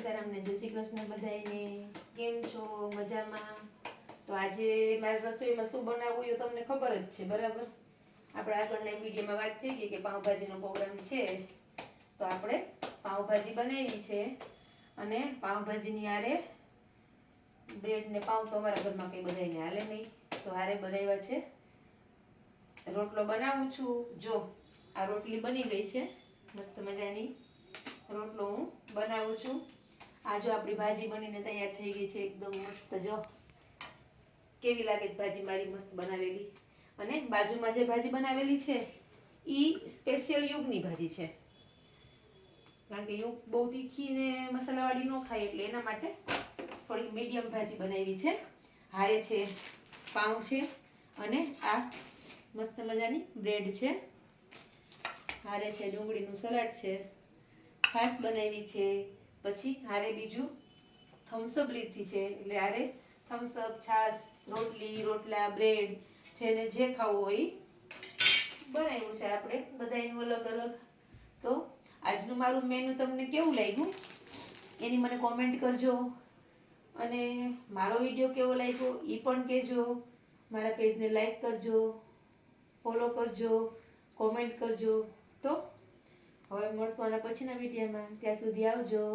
સીતારામ ને જય શ્રી કૃષ્ણ બધાયને. કેમ છો? મજામાં? તો આજે મારે રસોઈમાં શું બનાવવું એ તમને ખબર જ છે, બરાબર? આપણે આગળના વિડીયોમાં વાત થઈ ગઈ કે પાઉંભાજીનો પ્રોગ્રામ છે, તો આપણે પાઉંભાજી બનાવી છે. અને પાઉંભાજીની હારે બ્રેડ ને પાઉં તો અમારા ઘરમાં કંઈ બધાયને હાલે નહીં, તો હારે બનાવ્યા છે. રોટલો બનાવું છું. જો આ રોટલી બની ગઈ છે, મસ્ત મજાની રોટલો હું બનાવું છું. આ જો આપણી ભાજી બનીને તૈયાર થઈ ગઈ છે, એકદમ મસ્ત. જો કેવી લાગે ભાજી મારી મસ્ત બનાવેલી. અને બાજુમાં જે ભાજી બનાવેલી છે એ સ્પેશિયલ યુગની ભાજી છે, કારણ કે યુગ બહુ તીખી ને મસાલાવાળી ન ખાય, એટલે એના માટે થોડીક મીડિયમ ભાજી બનાવી છે. હારે છે પાઉં છે અને આ મસ્ત મજાની બ્રેડ છે. હારે છે ડુંગળીનું સલાડ છે, છાશ બનાવી છે. પછી હારે બીજું થમ્સઅપ લીધી છે, એટલે હારે થમ્સઅપ, છાશ, રોટલી, રોટલા, બ્રેડ, જેને જે ખાવું હોય બનાવ્યું છે આપણે બધાયનું અલગ અલગ. તો આજનું મારું મેનુ તમને કેવું લાગ્યું એની મને કોમેન્ટ કરજો, અને મારો વિડીયો કેવો લાગ્યો એ પણ કહેજો. મારા પેજને લાઈક કરજો, ફોલો કરજો, કોમેન્ટ કરજો. તો હવે મળશું આના પછીના વિડીયોમાં. ત્યાં સુધી આવજો.